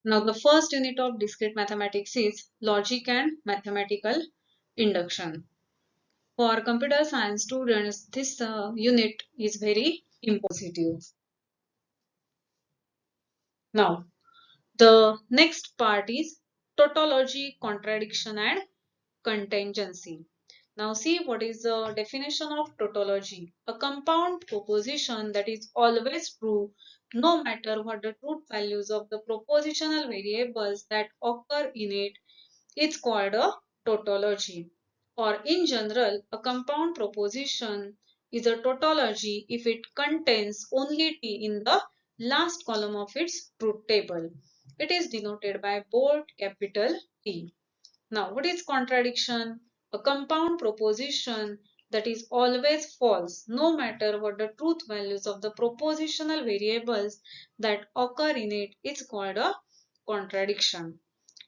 Now the first unit of discrete mathematics is logic and mathematical induction. For computer science students, this unit is very impositive. Now, the next part is tautology, contradiction and contingency. Now see what is the definition of tautology. A compound proposition that is always true no matter what the truth values of the propositional variables that occur in it is called a tautology. Or in general, a compound proposition is a tautology if it contains only t in the last column of its truth table. It is denoted by bold capital T. Now, what is contradiction? A compound proposition that is always false, no matter what the truth values of the propositional variables that occur in it is called a contradiction.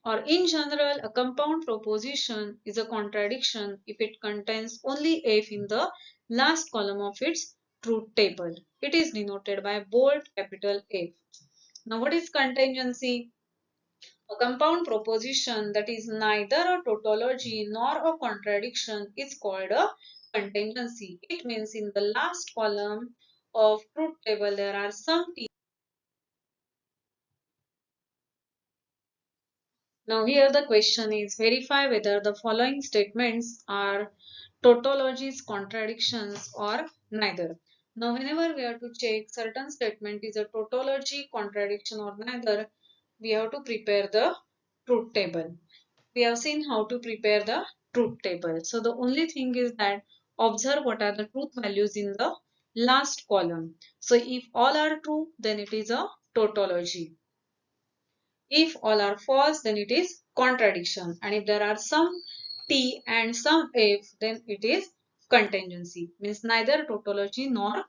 Or in general, a compound proposition is a contradiction if it contains only f in the last column of its truth table. It is denoted by bold capital F. Now, what is contingency? A compound proposition that is neither a tautology nor a contradiction is called a contingency. It means in the last column of truth table there are some t. Now here the question is verify whether the following statements are tautologies, contradictions or neither. Now whenever we have to check certain statement is a tautology, contradiction or neither, we have to prepare the truth table. We have seen how to prepare the truth table. So the only thing is that observe what are the truth values in the last column. So if all are true, then it is a tautology. If all are false, then it is contradiction. And if there are some T and some F, then it is contingency. Means neither tautology nor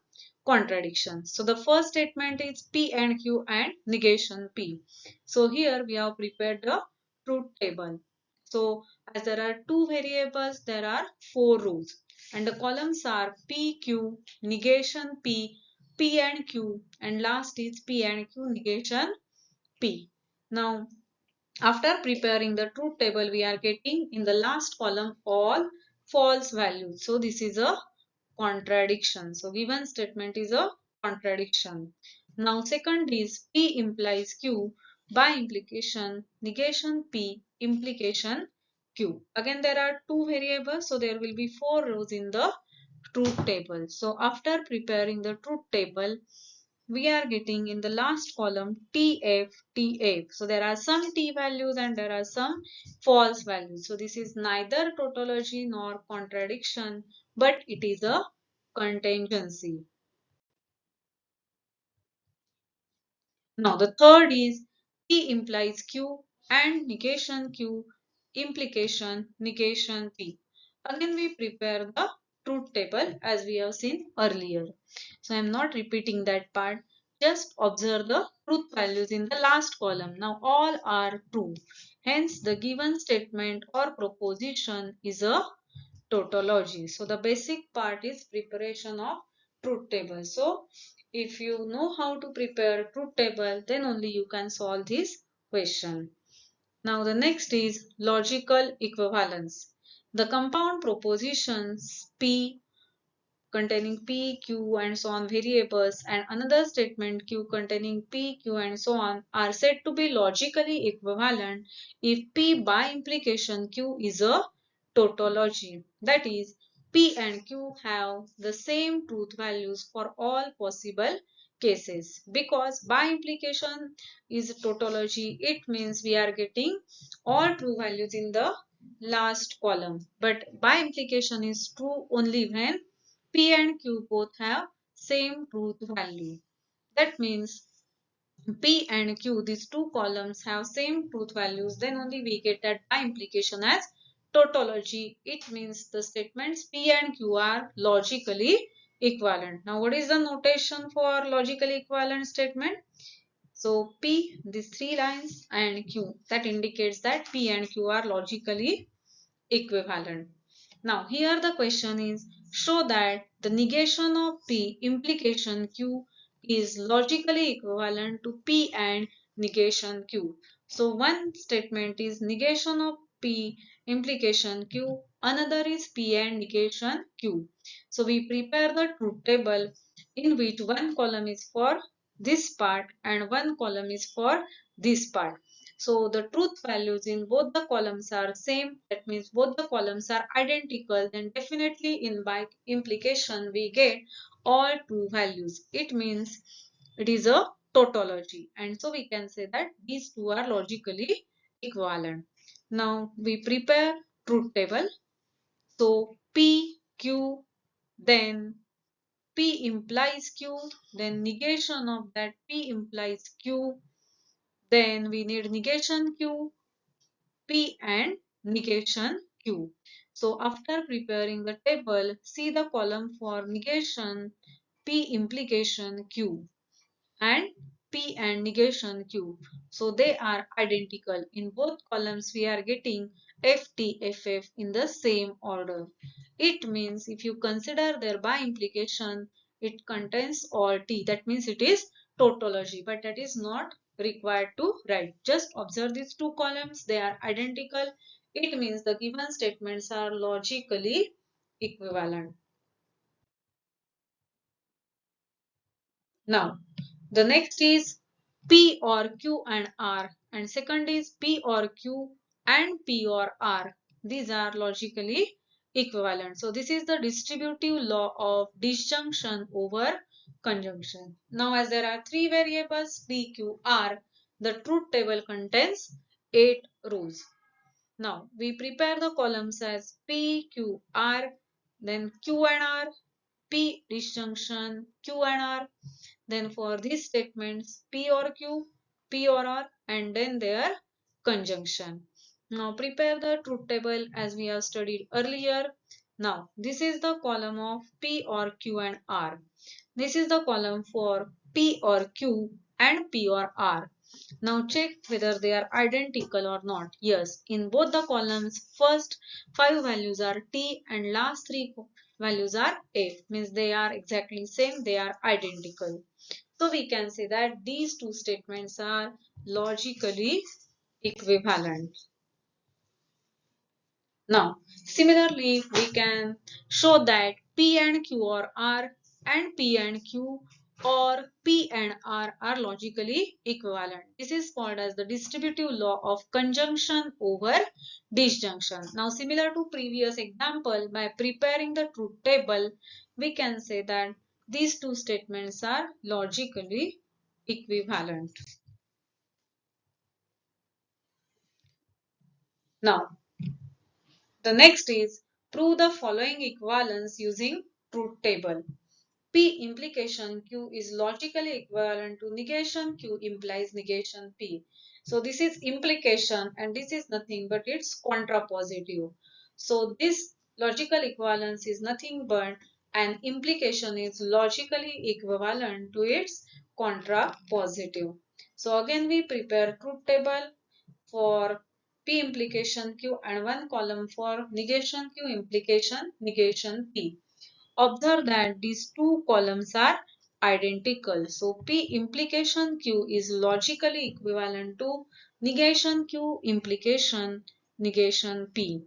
contradiction. So the first statement is P and Q and negation P. So here we have prepared the truth table. So as there are two variables, there are four rows. And the columns are P, Q, negation P, P and Q, and last is P and Q negation P. Now, after preparing the truth table, we are getting in the last column all false values. So, this is a contradiction. So, given statement is a contradiction. Now, second is P implies Q. By implication, negation P, implication Q. Again, there are two variables. So, there will be four rows in the truth table. So, after preparing the truth table, we are getting in the last column TF, TF. So there are some T values and there are some false values. So this is neither tautology nor contradiction, but it is a contingency. Now the third is P implies Q and negation Q, implication negation P. Again we prepare the truth table as we have seen earlier. So I am not repeating that part. Just observe the truth values in the last column. Now all are true. Hence the given statement or proposition is a tautology. So the basic part is preparation of truth table. So if you know how to prepare truth table, then only you can solve this question. Now the next is logical equivalence. The compound propositions P containing P, Q and so on variables and another statement Q containing P, Q and so on are said to be logically equivalent if P by implication Q is a tautology. That is, P and Q have the same truth values for all possible cases. Because by implication is tautology, it means we are getting all true values in the last column. But by implication is true only when P and Q both have same truth value. That means P and Q, these two columns have same truth values, then only we get that by implication as tautology. It means the statements P and Q are logically equivalent. Now what is the notation for logically equivalent statement? So P, these three lines and Q, that indicates that P and Q are logically equivalent. Now here the question is show that the negation of P implication Q is logically equivalent to P and negation Q. So one statement is negation of P implication Q, another is P and negation Q. So we prepare the truth table in which one column is for this part and one column is for this part. So the truth values in both the columns are same. That means both the columns are identical. Then definitely in by implication we get all true values. It means it is a tautology. And so we can say that these two are logically equivalent. Now we prepare truth table. So P, Q, then P implies Q, then negation of that P implies Q, then we need negation Q, P and negation Q. So after preparing the table, see the column for negation P implication Q and P and negation Q. So they are identical. In both columns we are getting FT, FF in the same order. It means if you consider their by implication, it contains all T. That means it is tautology, but that is not required to write. Just observe these two columns. They are identical. It means the given statements are logically equivalent. Now, the next is P or Q and R, and second is P or Q and P or R. These are logically equivalent. So this is the distributive law of disjunction over conjunction. Now as there are three variables P, Q, R, the truth table contains 8 rows. Now we prepare the columns as P, Q, R, then Q and R, P disjunction, Q and R, then for these statements, P or Q, P or R, and then their conjunction. Now prepare the truth table as we have studied earlier. Now this is the column of P or Q and R. This is the column for P or Q and P or R. Now check whether they are identical or not. Yes, in both the columns, first 5 values are T and last 3 values are F. Means they are exactly same, they are identical. So we can say that these two statements are logically equivalent. Now, similarly, we can show that P and Q or R and P and Q or P and R are logically equivalent. This is called as the distributive law of conjunction over disjunction. Now, similar to previous example, by preparing the truth table, we can say that these two statements are logically equivalent. Now, the next is prove the following equivalence using truth table. P implication Q is logically equivalent to negation Q implies negation P. So this is implication and this is nothing but it's contrapositive. So this logical equivalence is nothing but an implication is logically equivalent to its contrapositive. So again we prepare truth table for P implication Q and one column for negation Q implication negation P. Observe that these two columns are identical. So P implication Q is logically equivalent to negation Q implication negation P.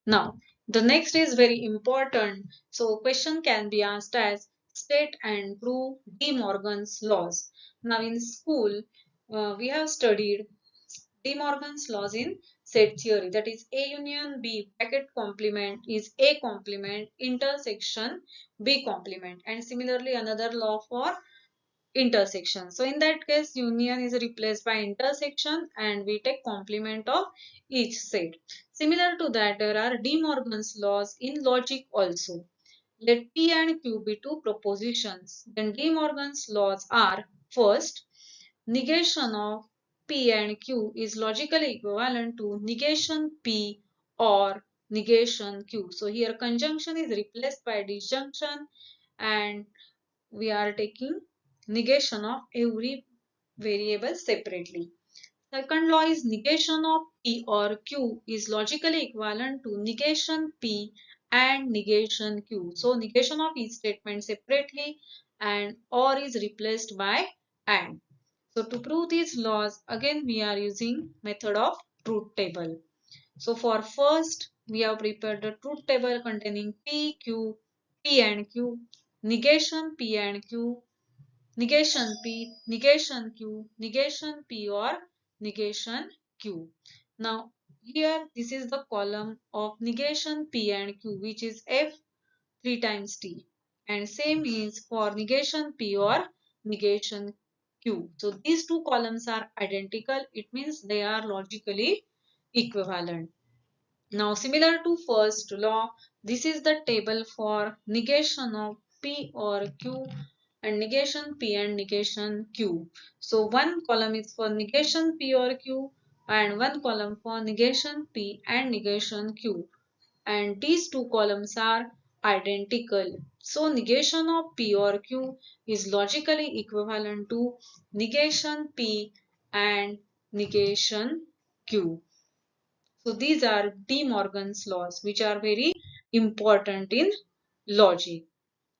Now, the next is very important. So question can be asked as state and prove De Morgan's laws. Now in school, we have studied De Morgan's laws in set theory. That is A union B bracket complement is A complement intersection B complement. And similarly another law for intersection. So in that case union is replaced by intersection and we take complement of each set. Similar to that there are De Morgan's laws in logic also. Let P and Q be two propositions. Then De Morgan's laws are first negation of P and Q is logically equivalent to negation P or negation Q. So here conjunction is replaced by disjunction and we are taking negation of every variable separately. Second law is negation of P or Q is logically equivalent to negation P and negation Q. So negation of each statement separately and or is replaced by and. So to prove these laws, again we are using method of truth table. So for first, we have prepared the truth table containing P, Q, P and Q, negation P and Q, negation P, negation Q, negation P or negation Q. Now here this is the column of negation P and Q, which is F 3 times T, and same is for negation P or negation Q. So these two columns are identical. It means they are logically equivalent. Now, similar to first law, this is the table for negation of P or Q and negation P and negation Q. So, one column is for negation P or Q and one column for negation P and negation Q. And these two columns are identical. So, negation of P or Q is logically equivalent to negation P and negation Q. So these are De Morgan's laws, which are very important in logic.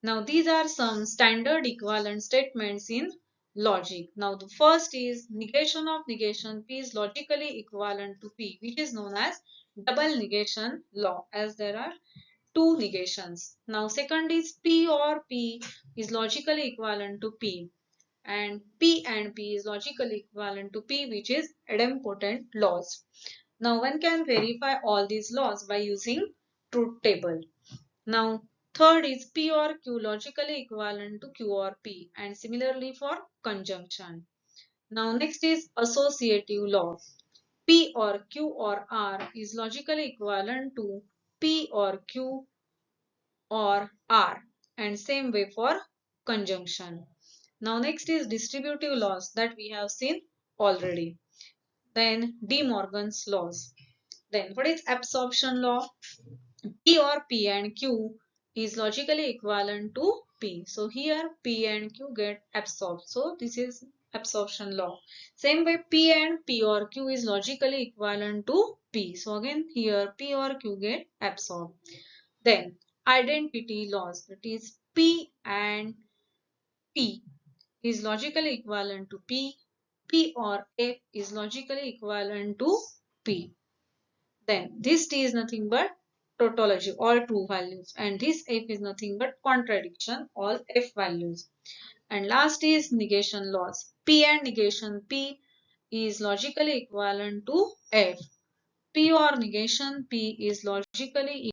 Now these are some standard equivalent statements in logic. Now the first is negation of negation P is logically equivalent to P, which is known as double negation law, as there are two negations. Now second is P or P is logically equivalent to P, and P and P is logically equivalent to P, which is idempotent laws. Now one can verify all these laws by using truth table. Now third is P or Q logically equivalent to Q or P, and similarly for conjunction. Now next is associative law. P or Q or R is logically equivalent to P or Q or R, and same way for conjunction. Now next is distributive laws that we have seen already. Then De Morgan's laws. Then what is absorption law? P or P and Q is logically equivalent to P. So here P and Q get absorbed. So this is absorption law. Same way P and P or Q is logically equivalent to P. So again here P or Q get absorbed. Then identity laws, that is P and P is logically equivalent to P. P or F is logically equivalent to P. Then this T is nothing but tautology, all true values, and this F is nothing but contradiction, all F values. And last is negation laws. P and negation P is logically equivalent to F. P or negation P is logically